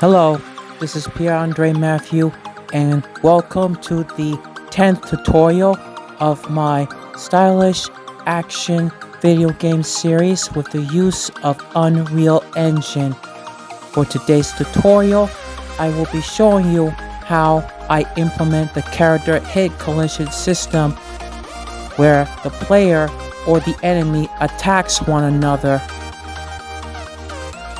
Hello, this is Pierre-André Mathieu, and welcome to the 10th tutorial of my stylish action video game series with the use of Unreal Engine. For today's tutorial, I will be showing you how I implement the character hit collision system where the player or the enemy attacks one another.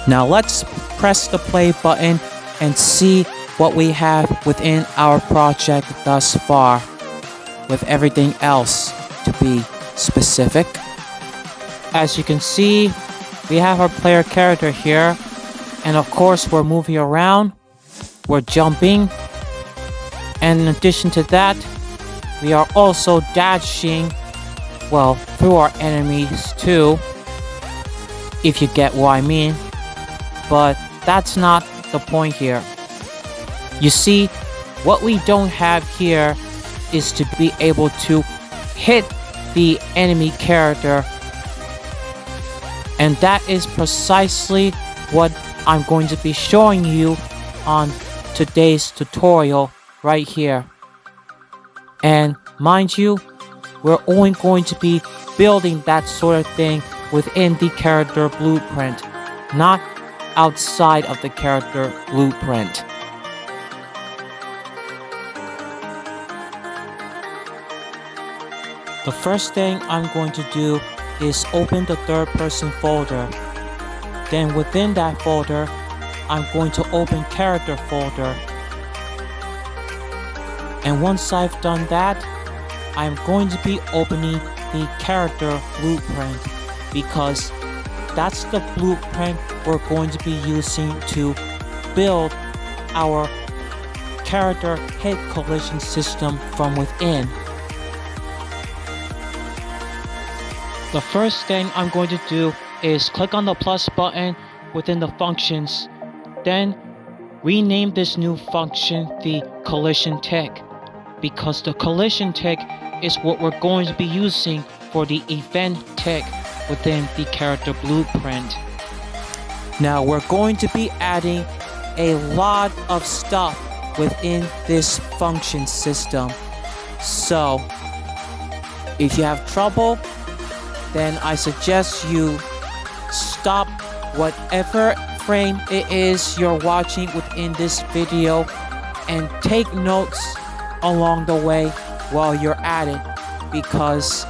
Now let's press the play button and see what we have within our project thus far, with everything else to be specific. As you can see, we have our player character here, and of course we're moving around, we're jumping, and in addition to that, we are also dashing, well, through our enemies too, if you get what I mean. But that's not the point here. You see, what we don't have here is to be able to hit the enemy character, and that is precisely what I'm going to be showing you on today's tutorial right here. And mind you, we're only going to be building that sort of thing within the character blueprint, not outside of the character blueprint. The first thing I'm going to do is open the third person folder. Then within that folder, I'm going to open character folder. And once I've done that, I'm going to be opening the character blueprint, because that's the blueprint we're going to be using to build our character hit collision system from within. The first thing I'm going to do is click on the plus button within the functions, then rename this new function the collision tick, because the collision tick is what we're going to be using for the event tick within the character blueprint. Now we're going to be adding a lot of stuff within this function system. So if you have trouble, then I suggest you stop whatever frame it is you're watching within this video and take notes along the way while you're at it, because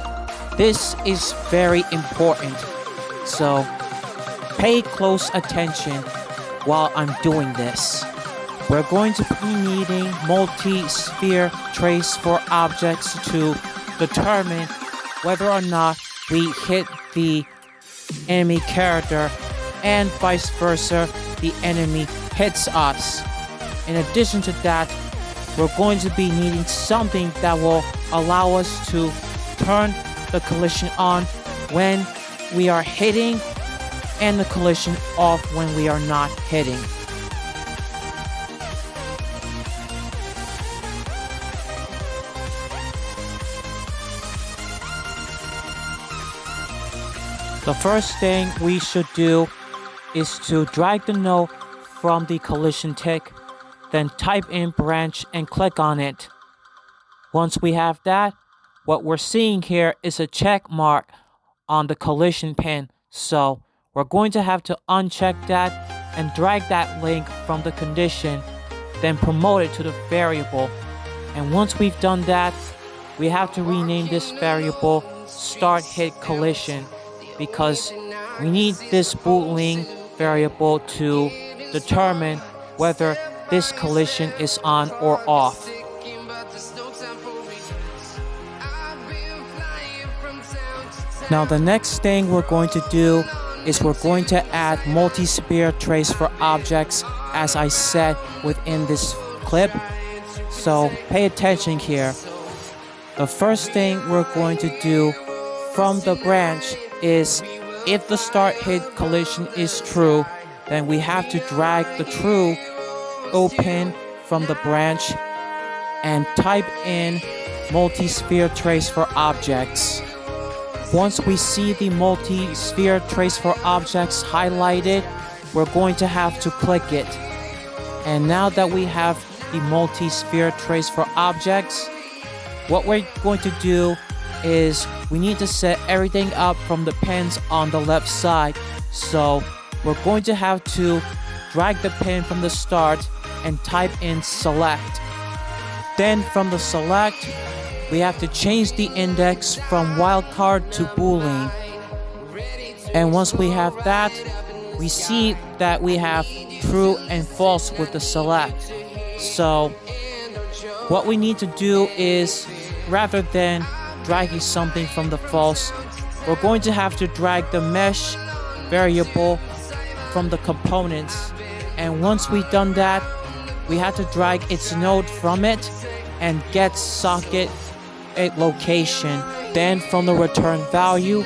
this is very important. So pay close attention while I'm doing this. We're going to be needing multi-sphere trace for objects to determine whether or not we hit the enemy character, and vice versa, the enemy hits us. In addition to that, we're going to be needing something that will allow us to turn the collision on when we are hitting and the collision off when we are not hitting. The first thing we should do is to drag the node from the collision tick, then type in branch and click on it. Once we have that, what we're seeing here is a check mark on the collision pin, so we're going to have to uncheck that and drag that link from the condition, then promote it to the variable. And once we've done that, we have to rename this variable start hit collision, because we need this boolean variable to determine whether this collision is on or off. Now the next thing we're going to do is we're going to add multi-sphere trace for objects, as I said within this clip. So pay attention here. The first thing we're going to do from the branch is, if the start hit collision is true, then we have to drag the true open from the branch and type in multi-sphere trace for objects. Once we see the multi-sphere trace for objects highlighted, we're going to have to click it. And now that we have the multi-sphere trace for objects, what we're going to do is we need to set everything up from the pins on the left side. So we're going to have to drag the pin from the start and type in select. Then from the select, we have to change the index from wildcard to boolean. And once we have that, we see that we have true and false with the select. So what we need to do is, rather than dragging something from the false, we're going to have to drag the mesh variable from the components. And once we've done that, we have to drag its node from it and get socket location. Then from the return value,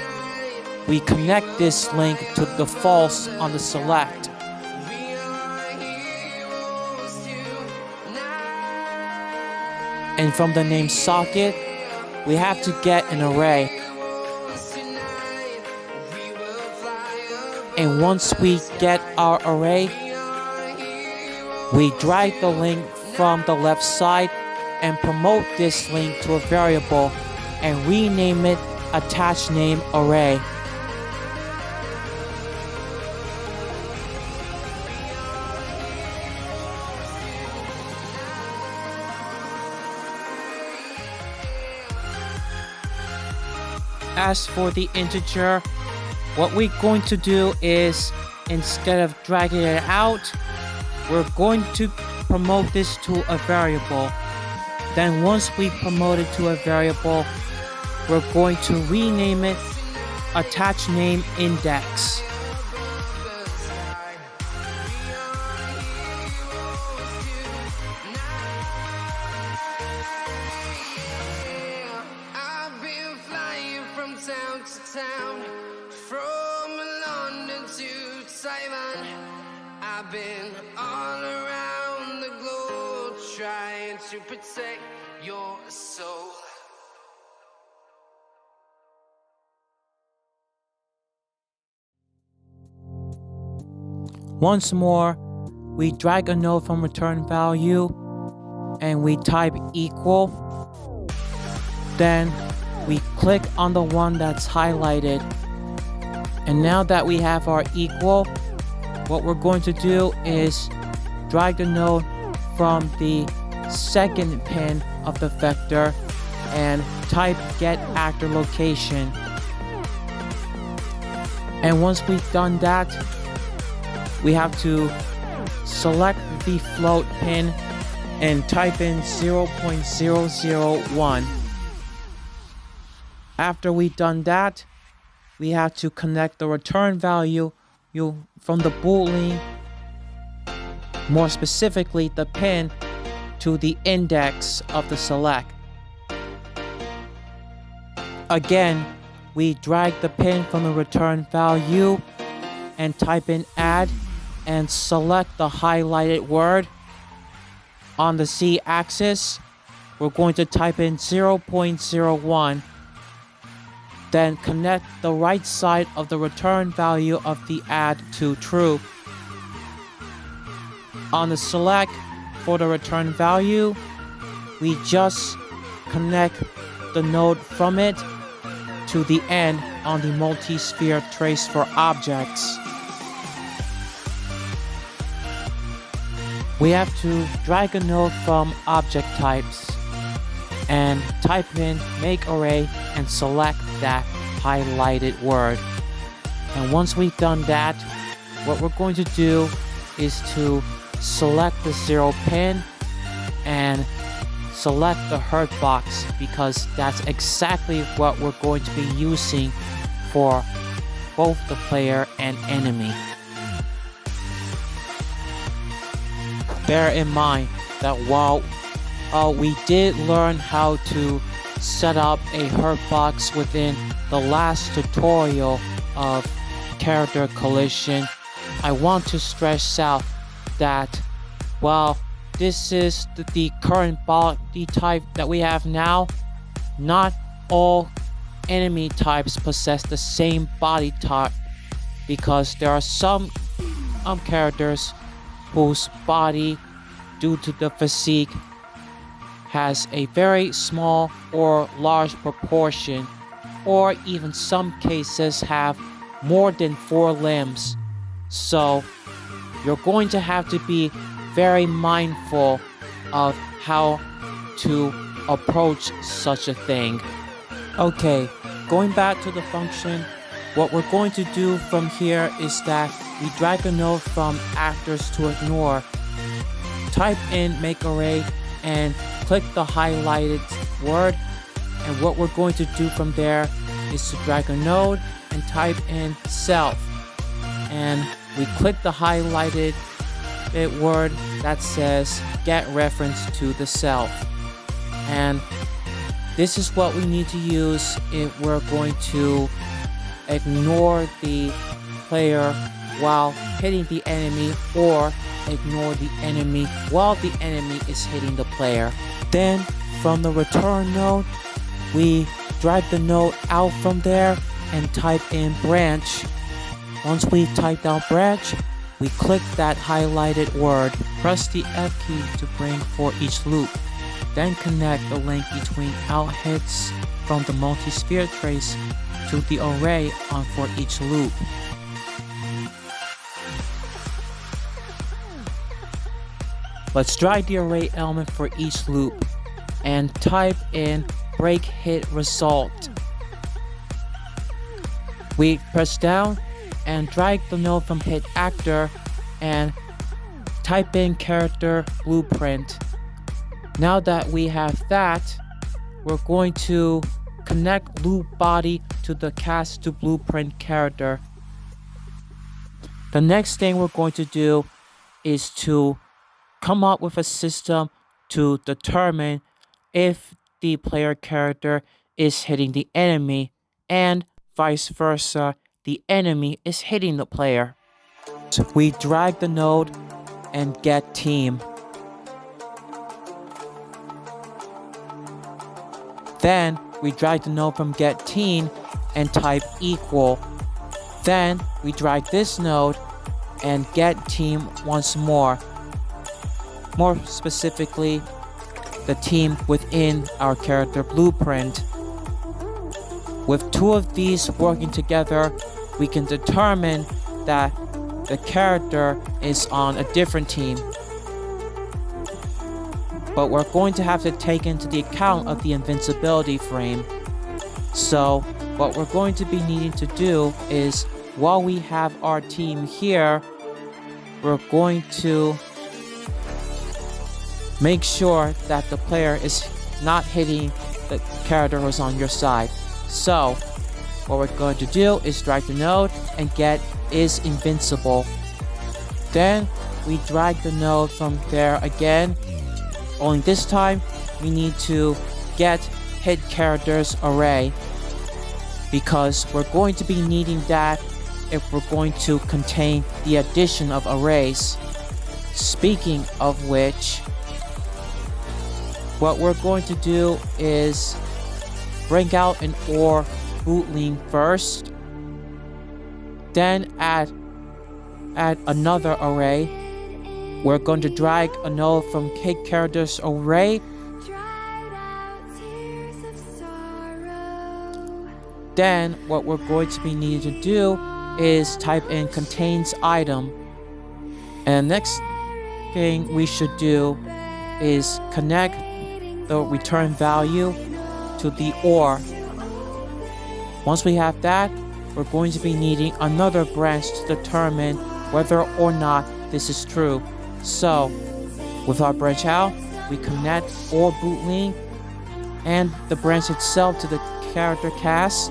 we connect this link to the false on the select. And from the name socket, we have to get an array. And once we get our array, we drag the link from the left side and promote this link to a variable and rename it attach name array. As for the integer, what we're going to do is, instead of dragging it out, we're going to promote this to a variable. Then once we promote it to a variable, we're going to rename it attach name index. Town to town, from London to Taiwan, I've been all around the globe trying to protect your soul. Once more, we drag a node from return value and we type equal. Then we click on the one that's highlighted. And now that we have our equal, what we're going to do is drag the node from the second pin of the vector and type get actor location. And once we've done that, we have to select the float pin and type in 0.001. After we've done that, we have to connect the return value from the boolean, more specifically the pin, to the index of the select. Again, we drag the pin from the return value and type in add and select the highlighted word. On the Z-axis, we're going to type in 0.01. Then connect the right side of the return value of the add to true. On the select for the return value, we just connect the node from it to the end on the multi-sphere trace for objects. We have to drag a node from object types and type in make array and select that highlighted word. And once we've done that, what we're going to do is to select the 0 pin and select the hurt box, because that's exactly what we're going to be using for both the player and enemy. Bear in mind that while we did learn how to set up a hurt box within the last tutorial of character collision, I want to stress out that while this is the current body type that we have now, not all enemy types possess the same body type, because there are some characters whose body due to the physique, has a very small or large proportion, or even some cases have more than 4 limbs. So you're going to have to be very mindful of how to approach such a thing. Okay, going back to the function, what we're going to do from here is that we drag a node from actors to ignore, type in make array, and click the highlighted word. And what we're going to do from there is to drag a node and type in self. And we click the highlighted word that says get reference to the self. And this is what we need to use if we're going to ignore the player while hitting the enemy, or ignore the enemy while the enemy is hitting the player. Then from the return node, we drag the node out from there and type in branch. Once we type down branch, we click that highlighted word, press the F key to bring for each loop, then connect the link between out hits from the multi-sphere trace to the array on for each loop. Let's drag the array element for each loop and type in break hit result. We press down and drag the node from hit actor and type in character blueprint. Now that we have that, we're going to connect loop body to the cast to blueprint character. The next thing we're going to do is to come up with a system to determine if the player character is hitting the enemy and vice versa, the enemy is hitting the player. So we drag the node and get team. Then we drag the node from get team and type equal. Then we drag this node and get team once more. More specifically, the team within our character blueprint. With 2 of these working together, we can determine that the character is on a different team. But we're going to have to take into the account of the invincibility frame. So what we're going to be needing to do is, while we have our team here, we're going to make sure that the player is not hitting the character who's on your side. So what we're going to do is drag the node and get is invincible. Then we drag the node from there again. Only this time we need to get hit characters array, because we're going to be needing that if we're going to contain the addition of arrays. Speaking of which, what we're going to do is bring out an OR bootling first, then add another array. We're going to drag a node from hit characters array. Then what we're going to be needing to do is type in contains item. And the next thing we should do is connect the return value to the OR. Once we have that, we're going to be needing another branch to determine whether or not this is true. So with our branch out, we connect OR bootling and the branch itself to the character cast.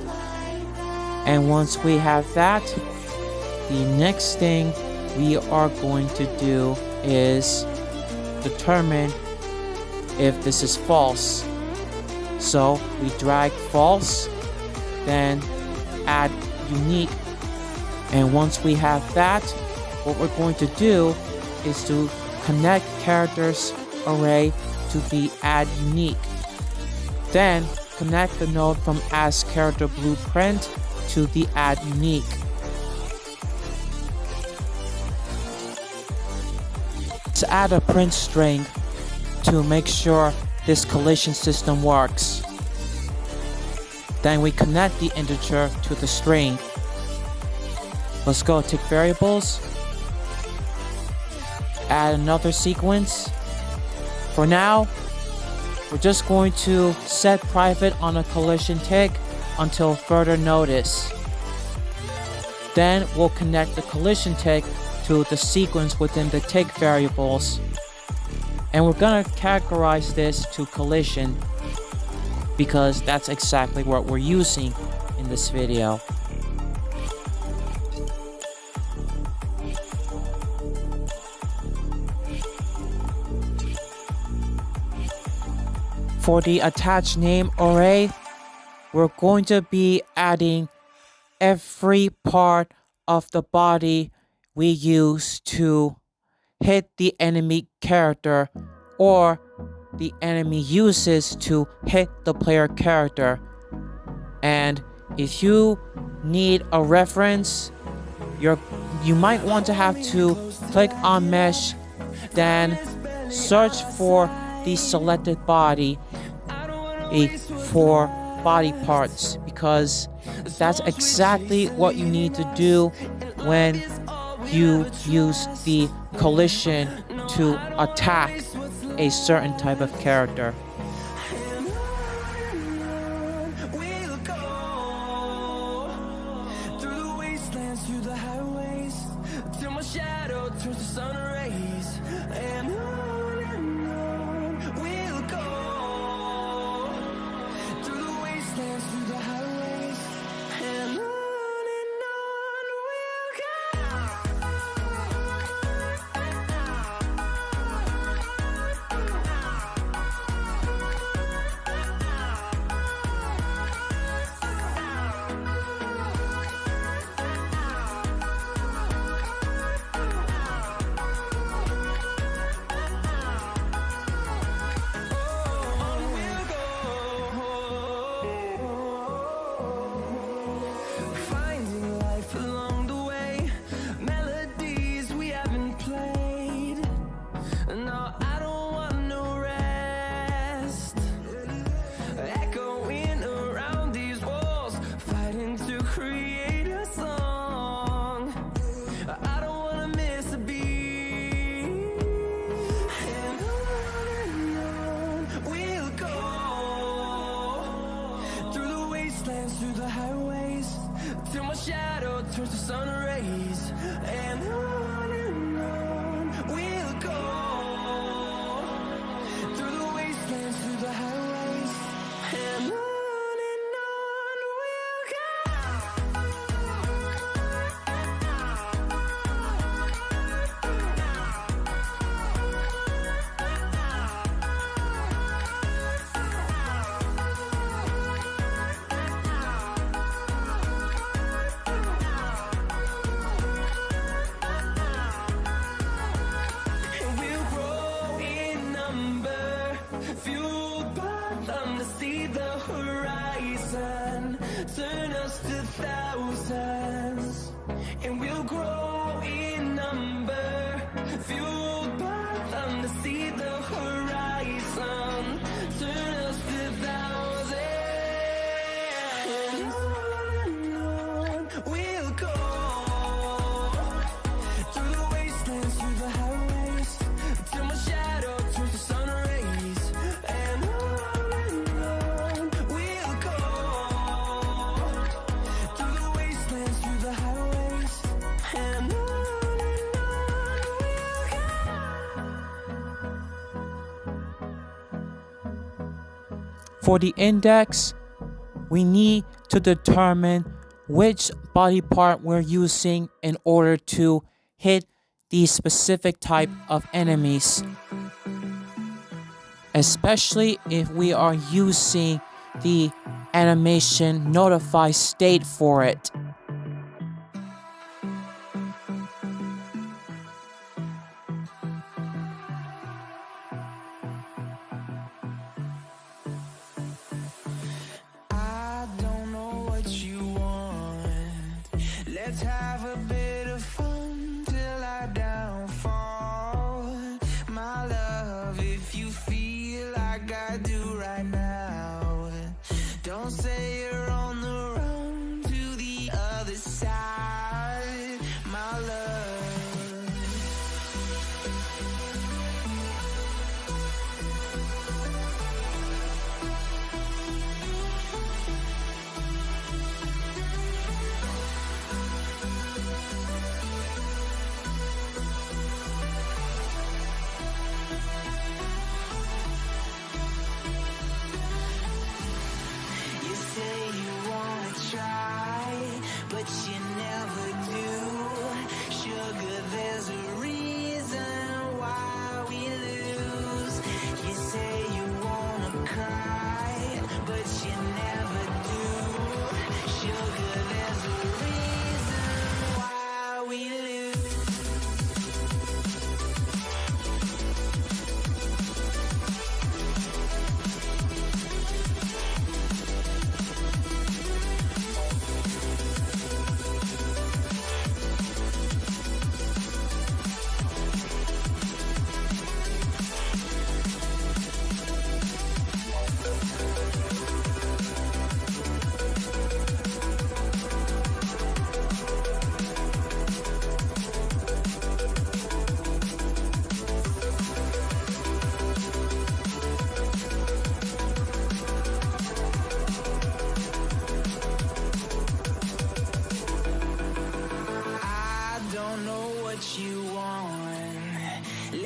And once we have that, the next thing we are going to do is determine if this is false. So we drag false, then add unique, and once we have that, what we're going to do is to connect characters array to the add unique. Then connect the node from as character blueprint to the add unique. let's add a print string to make sure this collision system works. Then we connect the integer to the string. Let's go tick variables. Add another sequence. For now, we're just going to set private on a collision tick until further notice. Then we'll connect the collision tick to the sequence within the tick variables. And we're gonna categorize this to collision because that's exactly what we're using in this video. For the attached name array, we're going to be adding every part of the body we use to hit the enemy character or the enemy uses to hit the player character. And if you need a reference, you might want to have to click on mesh, then search for the selected body for body parts, because that's exactly what you need to do when you use the collision to attack a certain type of character. Turns to sun rays, and on we'll go through the wastelands, through the highways, and on turn us to thousands, and we'll grow in number, fueled by them to see the horizon, turn us to thousands, and on we'll go, through the wastelands, through the highways, till my shadow turns to sun rays, and on we'll go. For the index, we need to determine which body part we're using in order to hit the specific type of enemies, especially if we are using the animation notify state for it. Let's have a bit of fun till I downfall.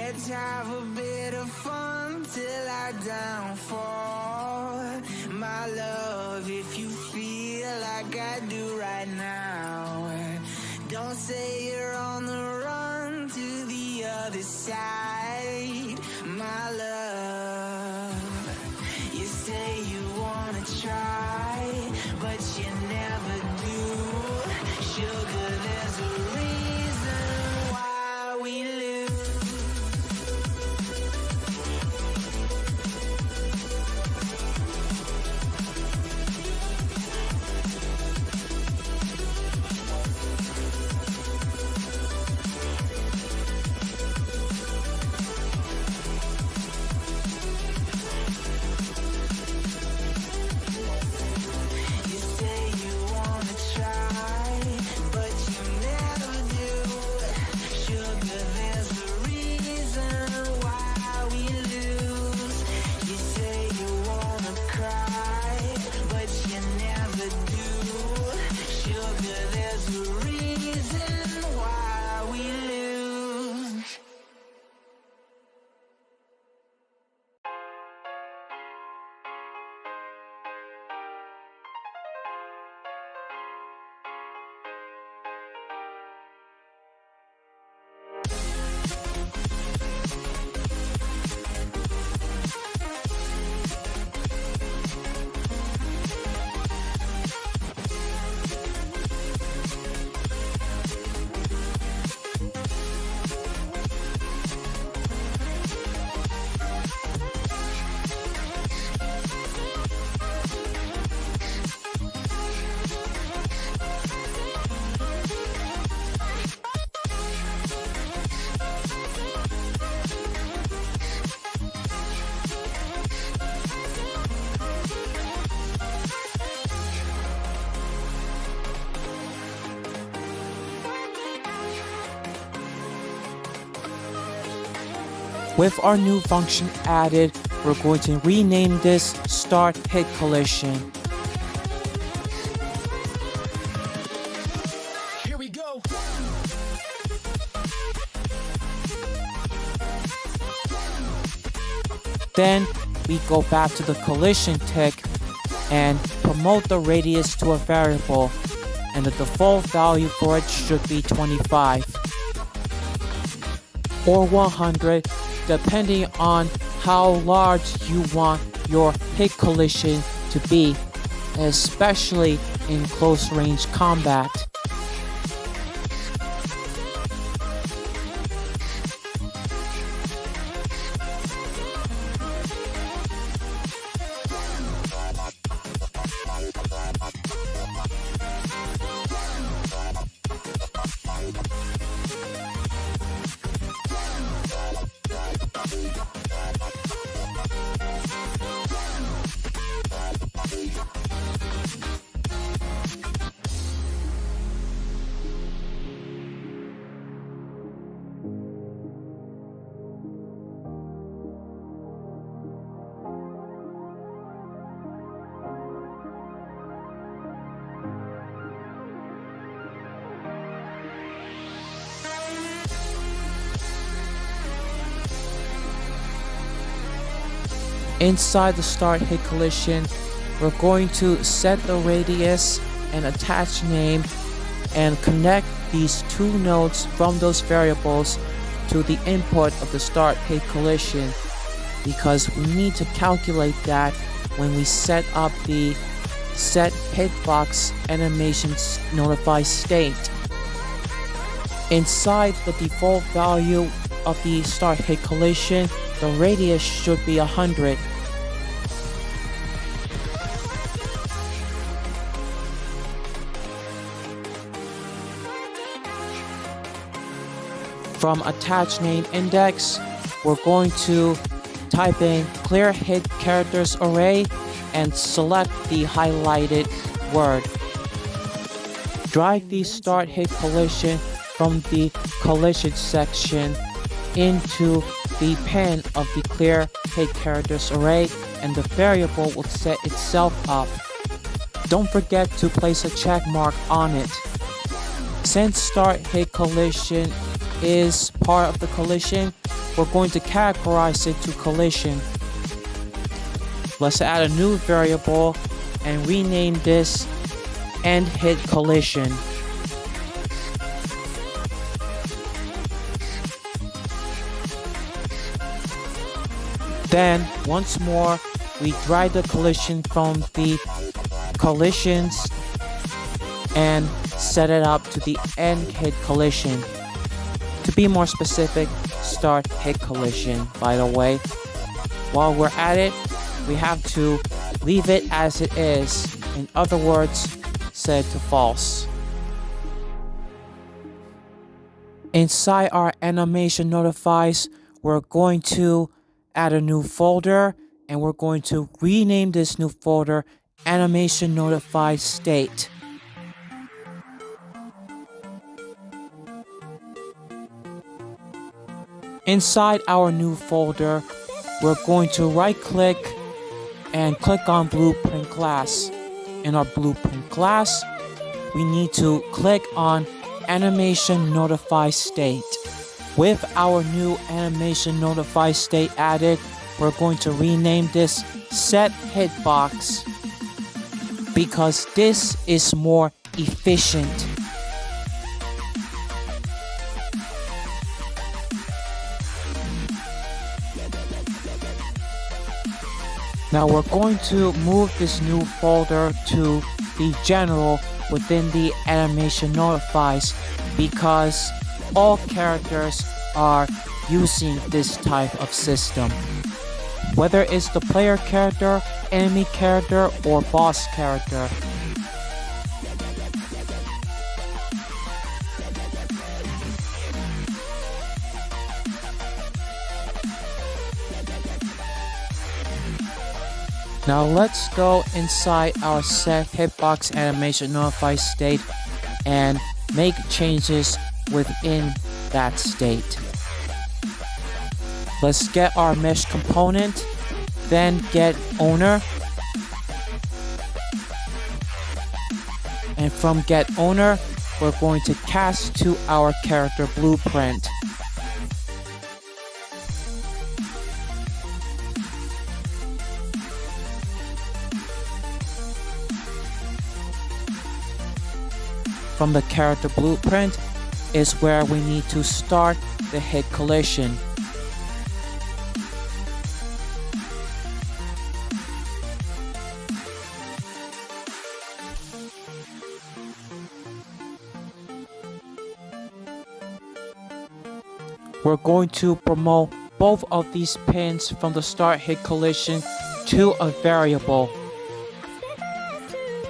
Let's have a bit of fun till our downfall. My love, if you feel like I do right now, don't say you're on the run to the other side. My love, you say you wanna try, but you never do. Sugar, there's a reason why we lose. You say you wanna try, but you never do. Sugar, there's a reason why we lose. You say you wanna cry, but you never do. Sugar, there's a reason why we lose. With our new function added, we're going to rename this Start Hit Collision. Here we go. Then we go back to the collision tick and promote the radius to a variable, and the default value for it should be 25 or 100, depending on how large you want your hit collision to be, especially in close range combat. Inside the Start Hit Collision, we're going to set the radius and attach name and connect these two nodes from those variables to the input of the Start Hit Collision, because we need to calculate that when we set up the Set Hitbox Animations Notify state. Inside the default value of the Start Hit Collision, the radius should be 100. From attach name index, we're going to type in clear hit characters array and select the highlighted word. Drag the Start Hit Collision from the collision section into the pen of the clear hit characters array, and the variable will set itself up. Don't forget to place a check mark on it. Since Start Hit Collision is part of the collision, we're going to categorize it to collision. Let's add a new variable and rename this end hit collision. Then, once more, we drag the collision from the collisions and set it up to the end hit collision. To be more specific, start hit collision, by the way. While we're at it, we have to leave it as it is. In other words, set to false. Inside our animation notifies, we're going to add a new folder, and we're going to rename this new folder animation notify state. Inside our new folder, we're going to right click and click on blueprint class. In our blueprint class, we need to click on animation notify state. With our new animation notify state added, we're going to rename this set hitbox because this is more efficient. Now we're going to move this new folder to the general within the animation notifies because all characters are using this type of system. Whether it's the player character, enemy character, or boss character. Now let's go inside our set hitbox animation notify state and make changes within that state. Let's get our mesh component, then get owner, and from get owner, we're going to cast to our character blueprint. From the character blueprint is where we need to start the hit collision. We're going to promote both of these pins from the start hit collision to a variable.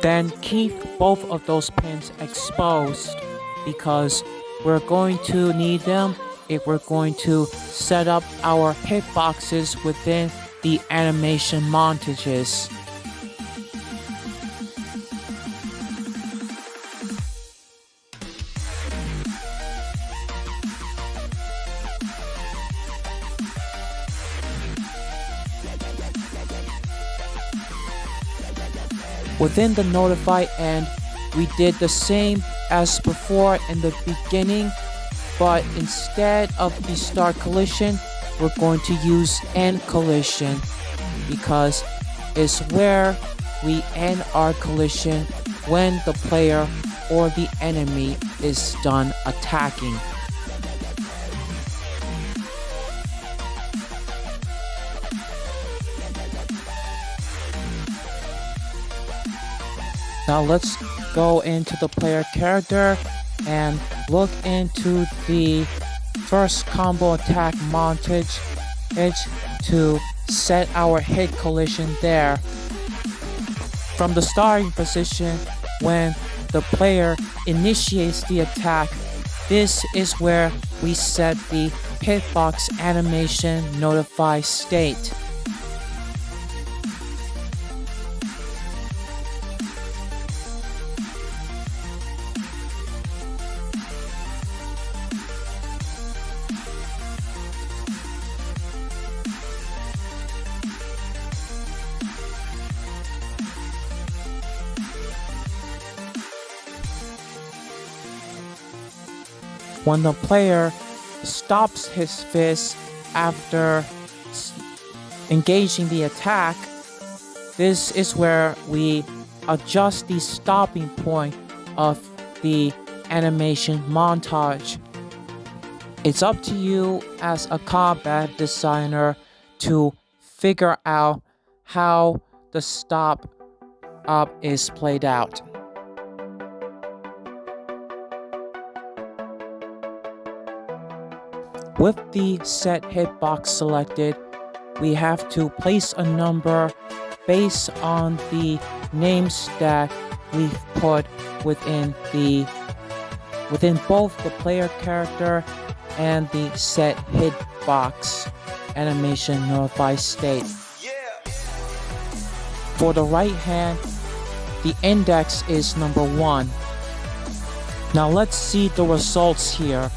Then keep both of those pins exposed because we're going to need them if we're going to set up our hitboxes within the animation montages. Within the notify end, we did the same as before in the beginning, but instead of the start collision, we're going to use end collision because it's where we end our collision when the player or the enemy is done attacking. Now let's go into the player character and look into the first combo attack montage to set our hit collision there. From the starting position, when the player initiates the attack, this is where we set the hitbox animation notify state. When the player stops his fist after engaging the attack, this is where we adjust the stopping point of the animation montage. It's up to you as a combat designer to figure out how the stop up is played out. With the set hitbox selected, we have to place a number based on the names that we've put within both the player character and the set hitbox animation notify state. For the right hand, the index is number 1. Now let's see the results here.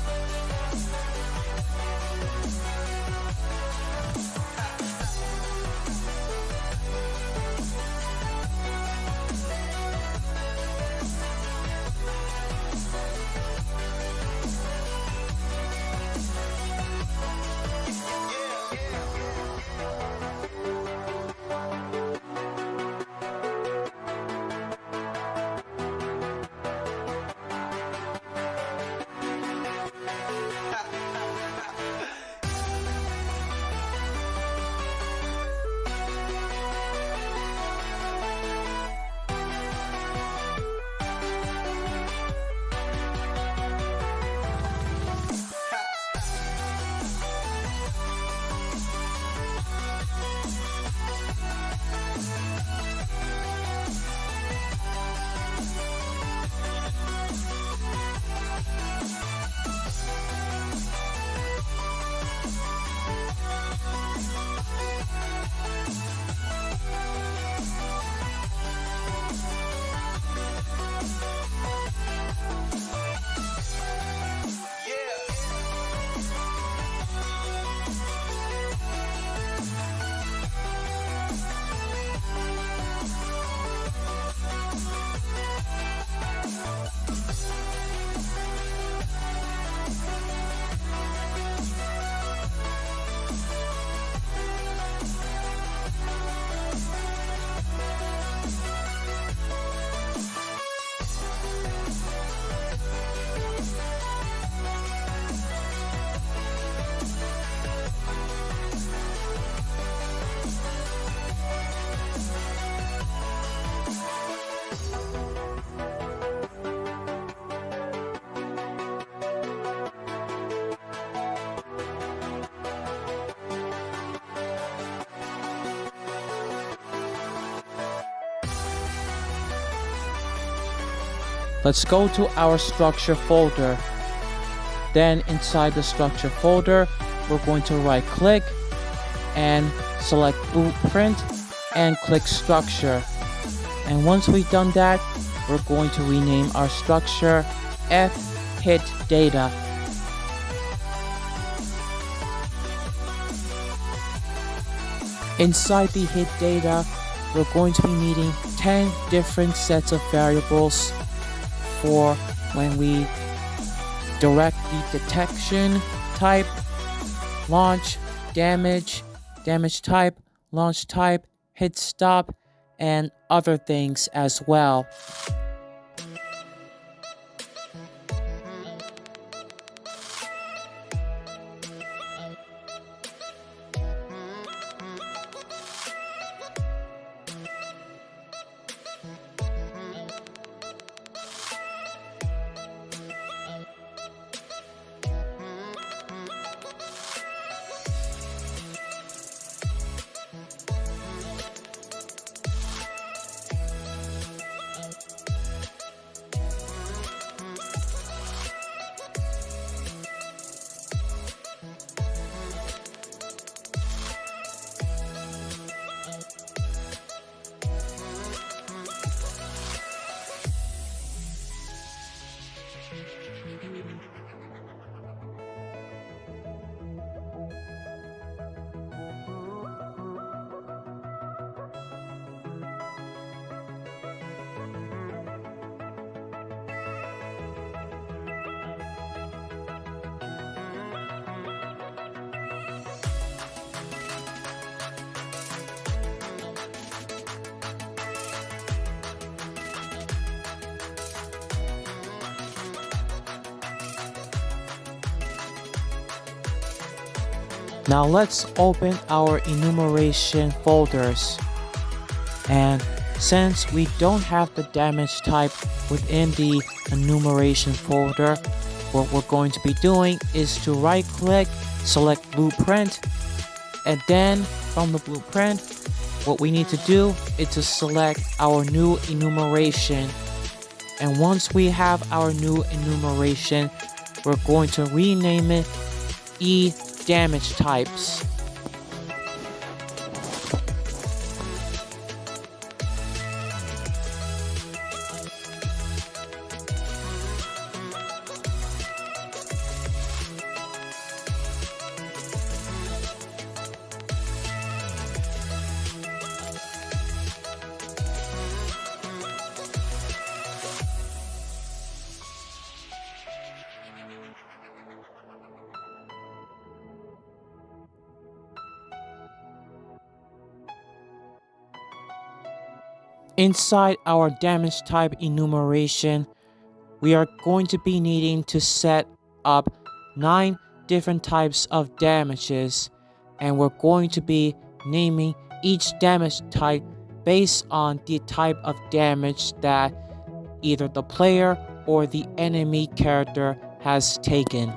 Let's go to our structure folder. Then inside the structure folder, we're going to right click and select blueprint and click structure. And once we've done that, we're going to rename our structure F hit data. Inside the hit data, we're going to be needing 10 different sets of variables for when we direct the detection type, launch, damage type, launch type, hit stop, and other things as well. Now let's open our enumeration folders. And since we don't have the damage type within the enumeration folder, what we're going to be doing is to right click, select blueprint, and then from the blueprint, what we need to do is to select our new enumeration. And once we have our new enumeration, we're going to rename it E damage types. Inside our damage type enumeration, we are going to be needing to set up 9 different types of damages, and we're going to be naming each damage type based on the type of damage that either the player or the enemy character has taken.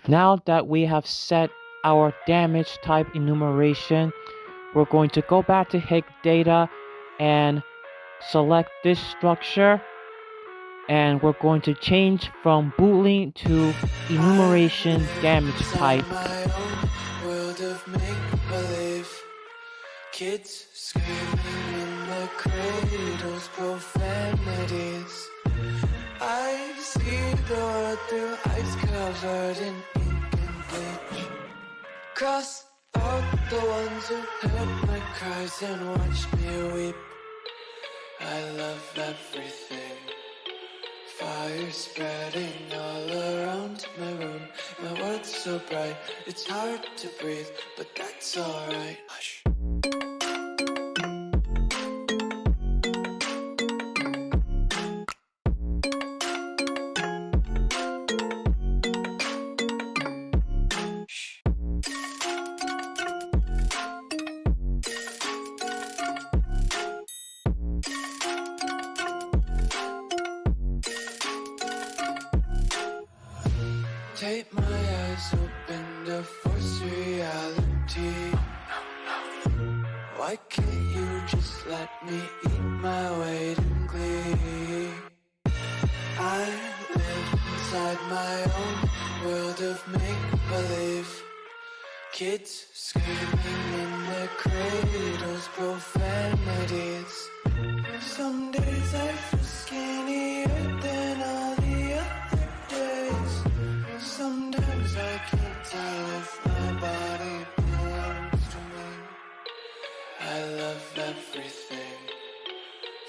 Now that we have set our damage type enumeration, we're going to go back to Hig data and select this structure, and we're going to change from boolean to enumeration damage type. My own world of make-believe. Kids screaming in the cradles, profanities. I see the world through ice covered in ink and bleach. Cross out the ones who heard my cries and watched me weep. I love everything. Fire spreading all around my room. My world's so bright, it's hard to breathe, but that's alright. Hush. Take my eyes open to force reality. Why can't you just let me eat my weight in glee? I live inside my own world of make-believe. Kids screaming in their cradles, profanities. Some days I feel skinnier than all the other days. Sometimes I can't tell if my body belongs to me. I love everything.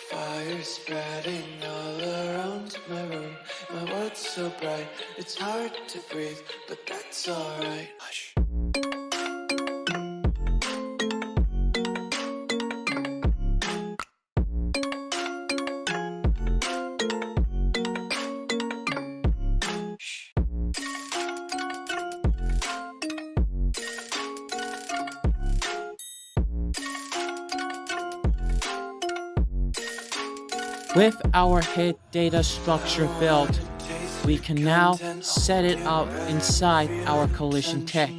Fire spreading all around my room. My world's so bright, it's hard to breathe, but that's alright. Hush. With our hit data structure built, we can now set it up inside our collision tech.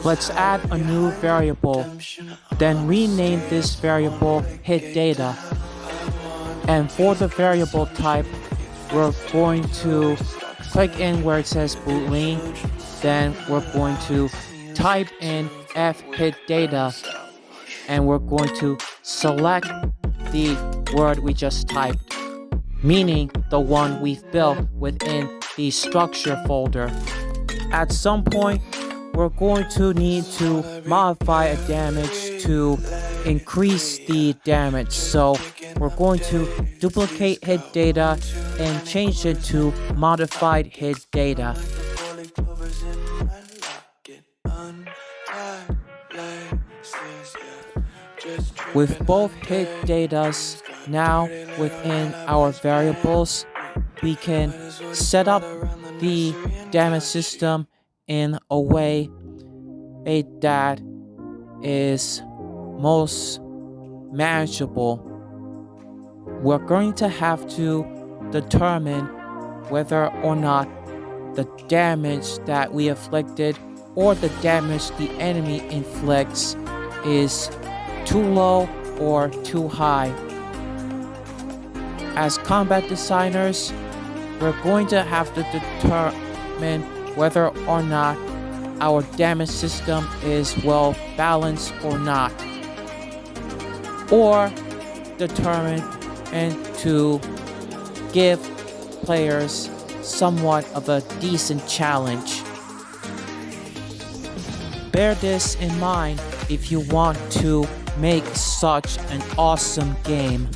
Let's add a new variable, then rename this variable hit data. And for the variable type, we're going to click in where it says Boolean, then we're going to type in f hit data, and we're going to select the word we just typed, meaning the one we've built within the structure folder. At some point, we're going to need to modify a damage to increase the damage. So we're going to duplicate hit data and change it to modified hit data. With both hit datas now within our variables, we can set up the damage system in a way that is most manageable. We're going to have to determine whether or not the damage that we inflicted or the damage the enemy inflicts is too low or too high. As combat designers, we're going to have to determine whether or not our damage system is well balanced or not, or determine and to give players somewhat of a decent challenge. Bear this in mind if you want to make such an awesome game.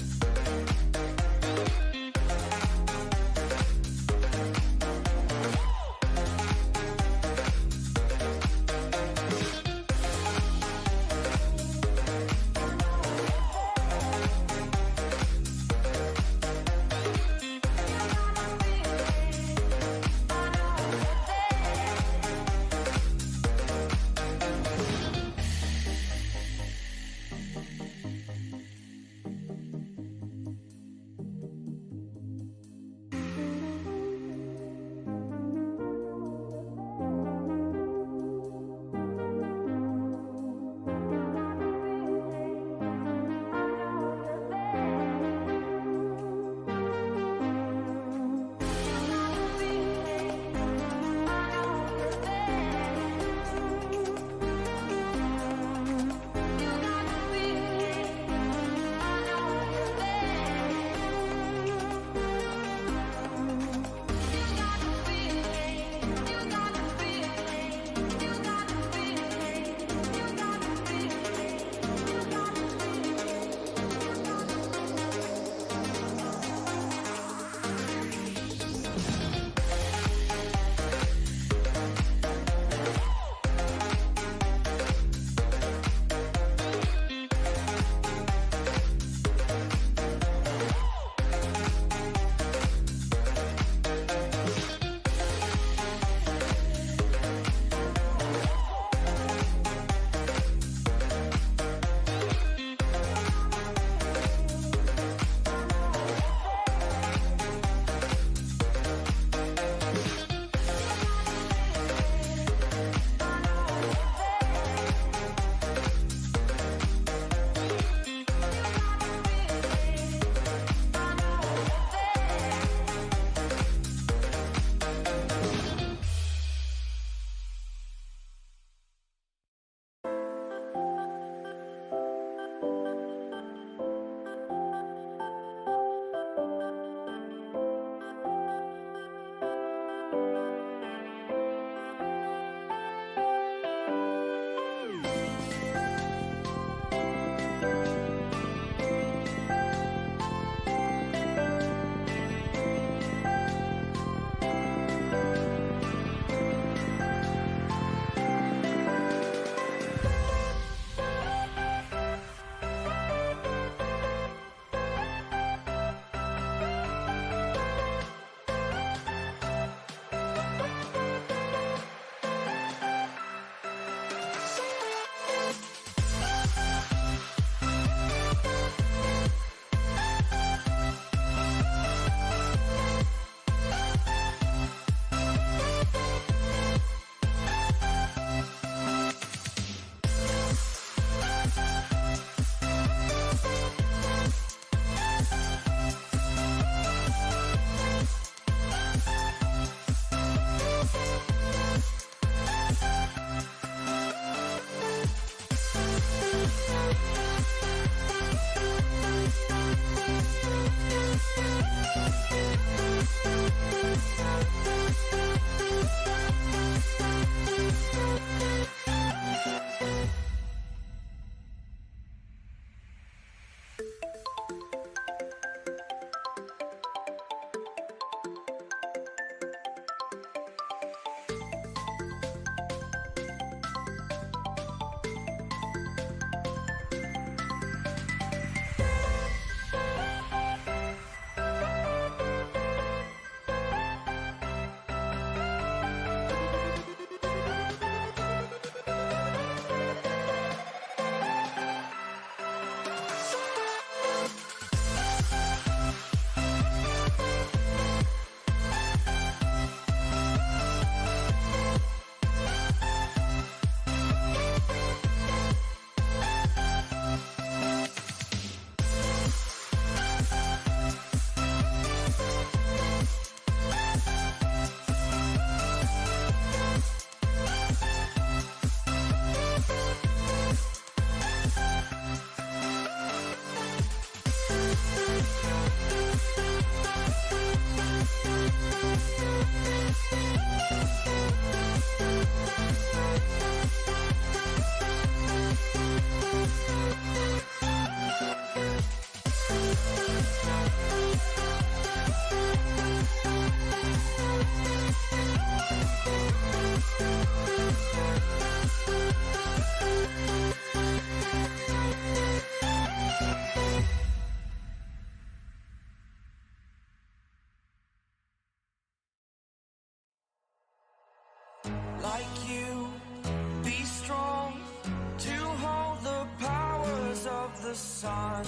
the sun.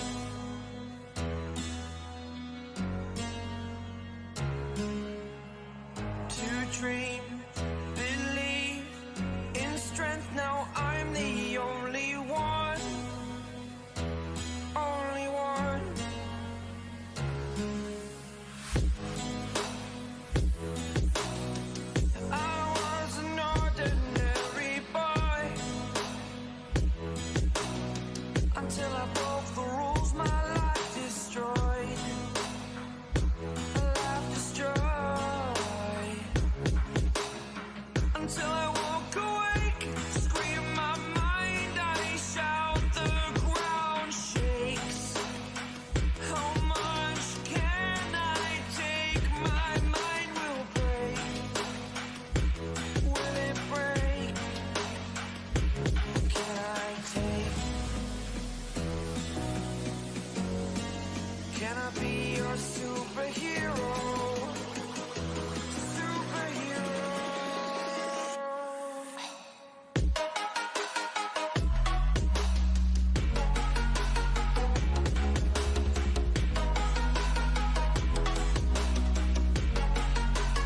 To dream, believe in strength. Now I'm the only one, only one. I was an ordinary boy until I broke the rules. My life destroyed, a life destroyed. Until I walk awake, scream my mind, I shout, the ground shakes. How much can I take? My mind will break. Will it break? What can I take? Can I be your superhero? Superhero.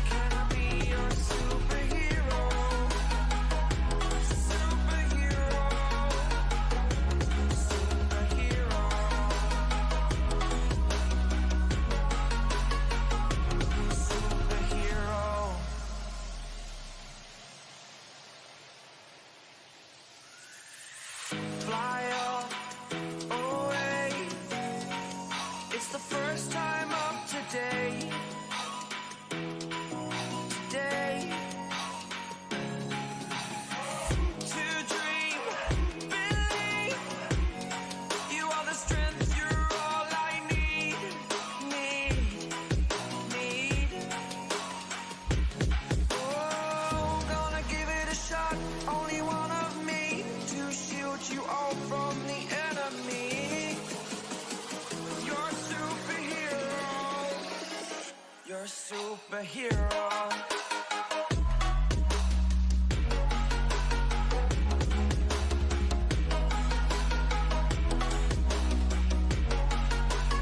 Can I be your superhero? Superhero. Superhero. Superhero. Fly away. It's the first time of today. Today. To dream, believe. You are the strength, you're all I need. Need. Oh, gonna give it a shot. Only one of me to shield you all from the enemy. You're a superhero. You're a superhero.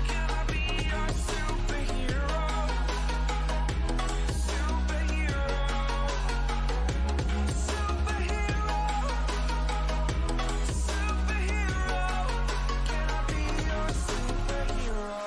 Can I be your superhero? Superhero. Superhero. Superhero. Can I be your superhero?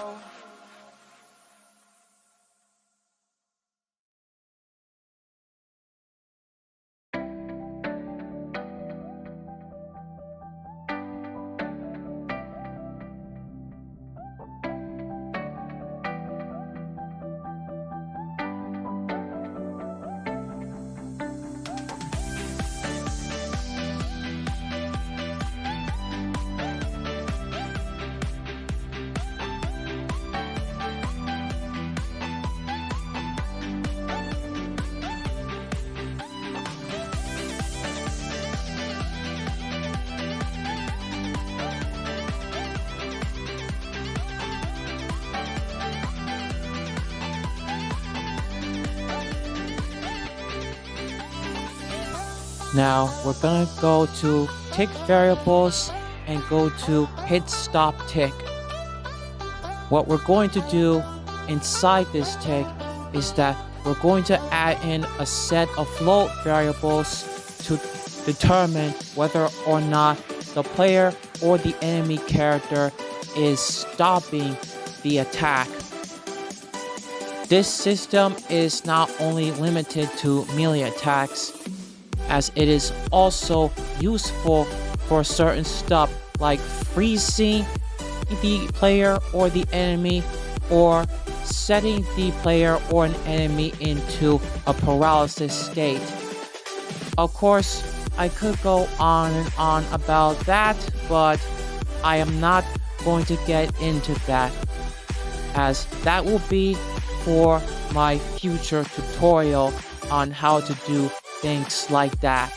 Now we're gonna go to tick variables and go to hit stop tick. What we're going to do inside this tick is that we're going to add in a set of float variables to determine whether or not the player or the enemy character is stopping the attack. This system is not only limited to melee attacks, as it is also useful for certain stuff like freezing the player or the enemy, or setting the player or an enemy into a paralysis state. Of course, I could go on and on about that, but I am not going to get into that, as that will be for my future tutorial on how to do things like that.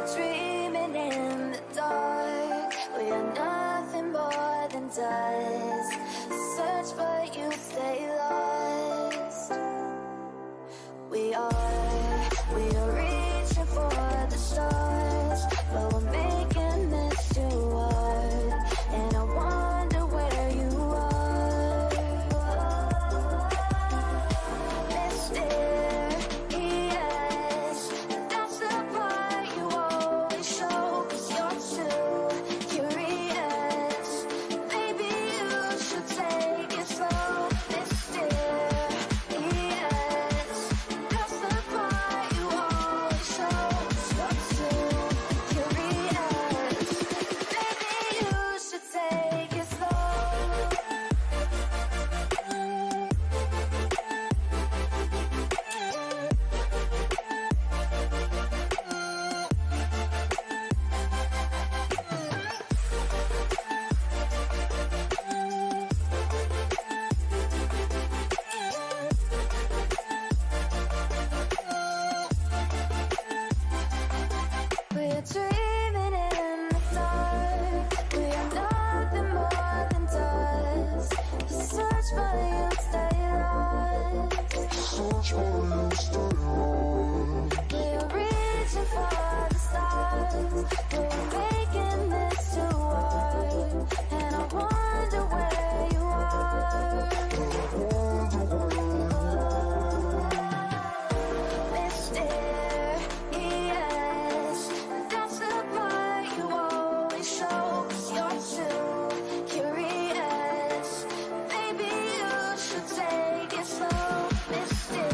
We're dreaming in the dark. We are nothing more than dust. Search but you stay lost. We are reaching for the stars, but we're making this too hard. And I wonder where you are. Mysterious, that's the part you always show. 'Cause you're too curious. Maybe you should take it slow. Mysterious, that's the part you always show. 'Cause you're too curious. Maybe you should take it slow. We're dreaming in the dark. We are nothing more than dust. Search but you stay lost. We are reaching for the stars. We're making this too hard. And I wonder where you are. Mysterious, that's the part you always show. 'Cause you're too curious. Maybe you should take it slow. Mysterious.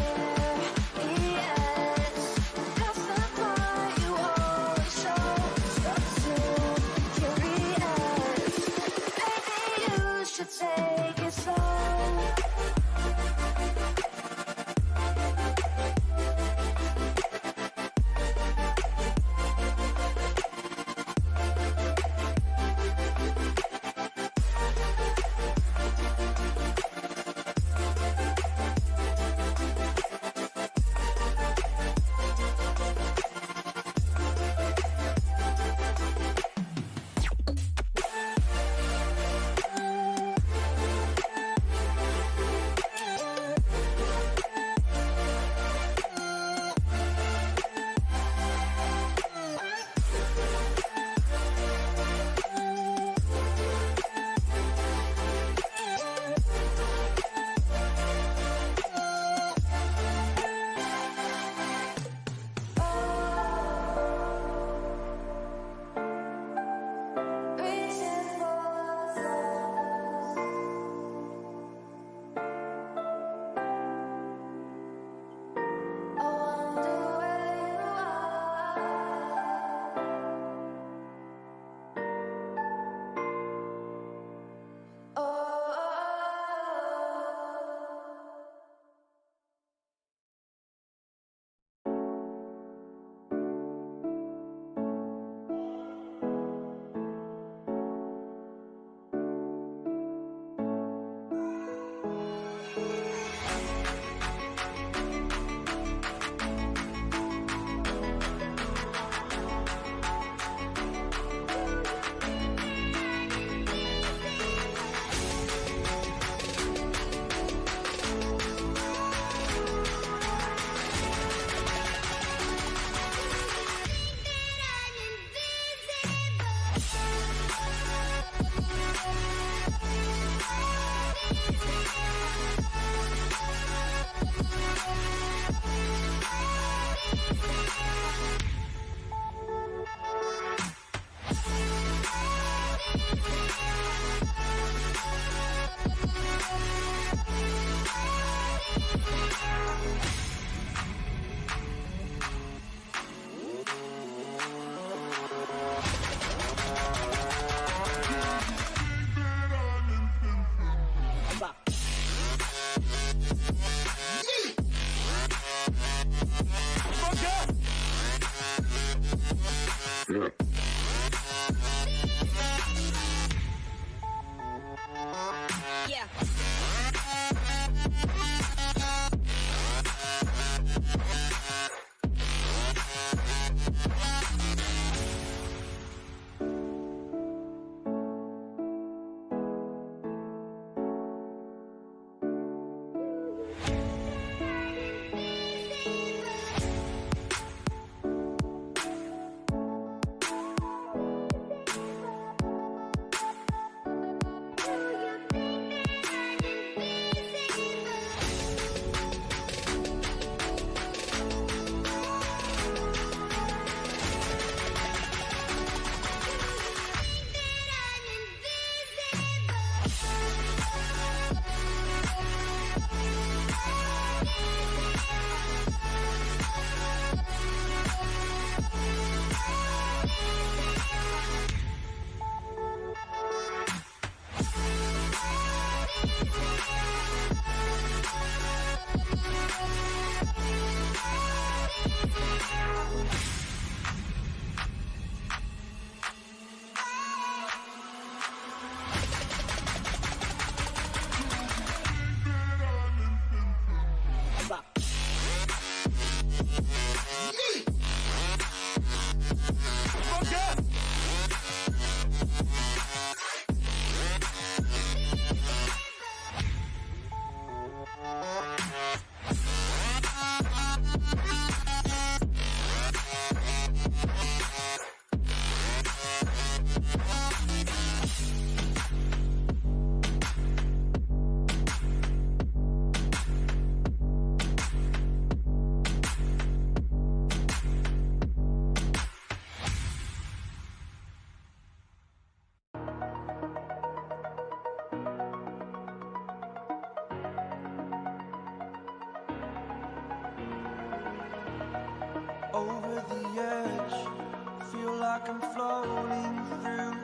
like I'm floating through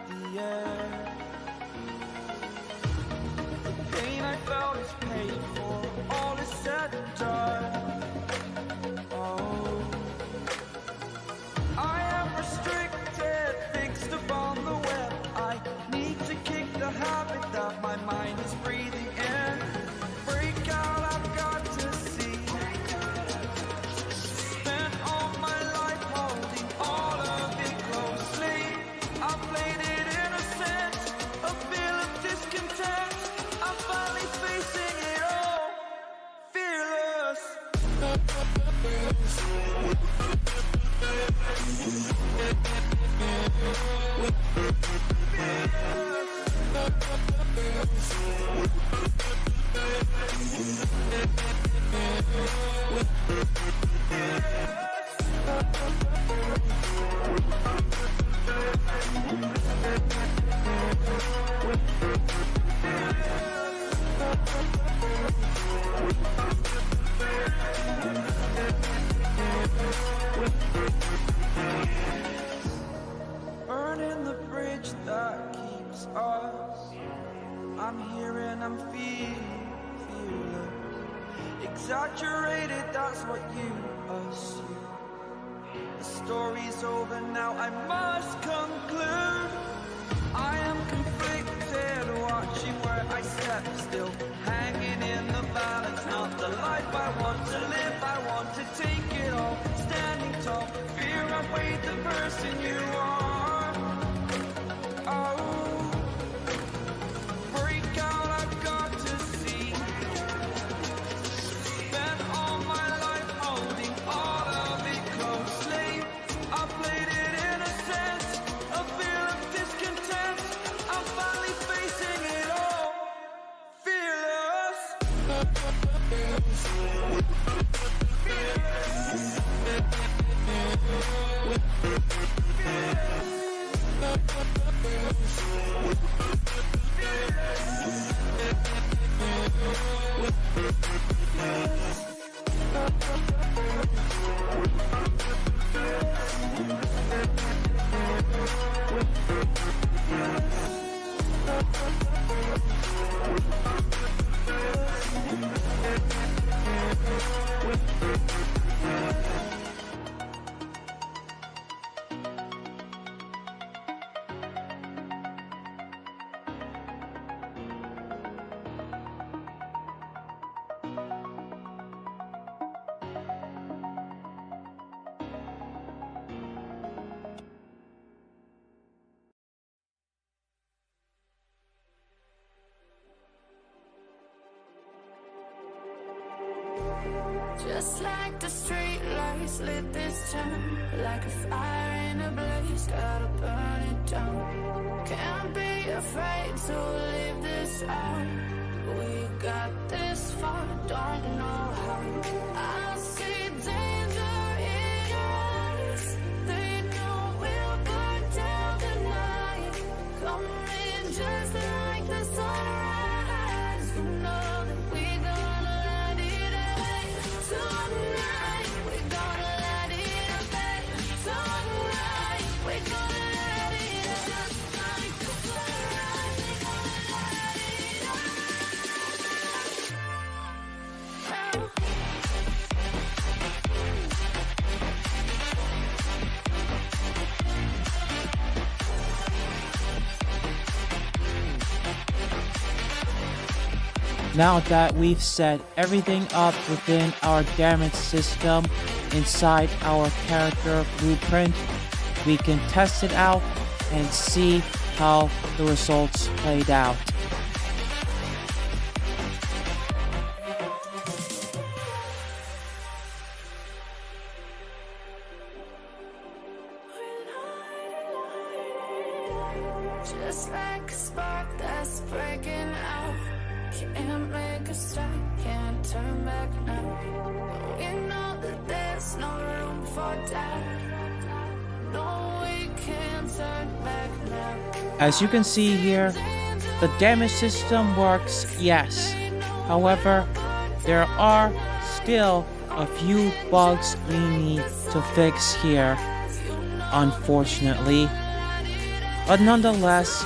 the air. The pain I felt is paid for, all is said and done. Oh, I am restricted, fixed upon the web. I need to kick the habit that my mind is breathing in. Break out, I've got to see. Spent all my life holding all of it closely. I played it innocent, a feel of discontent. I'm finally facing it all, fearless. Burning the bridge that keeps us. I'm here and I'm feeling fearless. Exaggerated, that's what you assume. The story's over now, I must conclude. I am conflicted, watching where I step still, hanging in the balance. Not the life I want to live, I want to take it all. Standing tall, fear outweighed the person you are. Oh, break out, I've got to see. Spent all my life holding all of it closely. I played it innocent, a feel of discontent. I'm finally facing it all, fearless. Just like the street lights lit this town, like a fire in a blaze, gotta burn it down. Can't be afraid to leave this out. We got this far, don't know how. I see danger in your eyes. They know we'll burn down the night. Coming just like the sunrise. You know that we're gonna let it away. Tonight, we're gonna let it away. Tonight, we're gonna let it away. Just like the sunrise, we're gonna let it away. Now that we've set everything up within our damage system inside our character blueprint, we can test it out and see how the results played out. Just like a spark that's breaking out. Can't make a stop, can't turn back now. We know that there's no room for doubt. No, we can't turn back now. As you can see here, the damage system works, yes. However, there are still a few bugs we need to fix here. You know unfortunately. But nonetheless,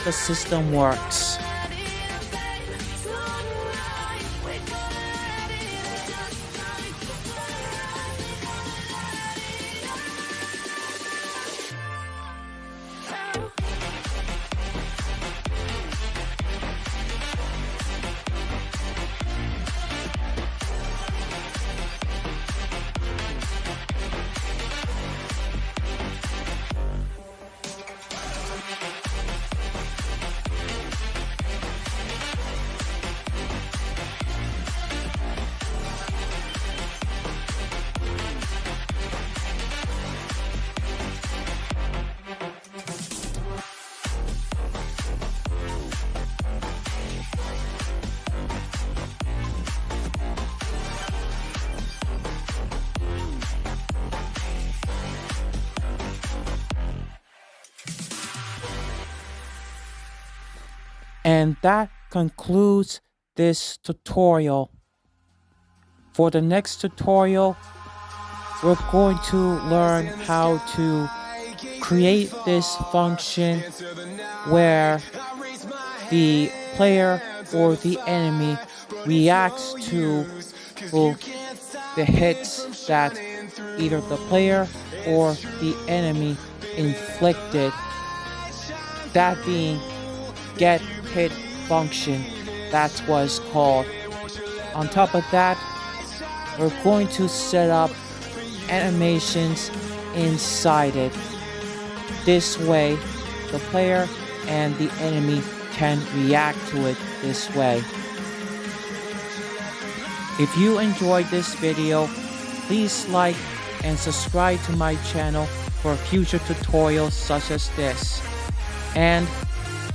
the system works. And that concludes this tutorial. For the next tutorial, we're going to learn how to create this function where the player or the enemy reacts to the hits that either the player or the enemy inflicted. That being get hit function, that's what it's called. On top of that, we're going to set up animations inside it. This way, the player and the enemy can react to it this way. If you enjoyed this video, please like and subscribe to my channel for future tutorials such as this. And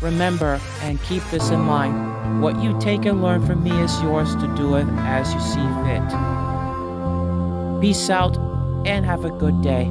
remember and keep this in mind, what you take and learn from me is yours to do it as you see fit. Peace out and have a good day.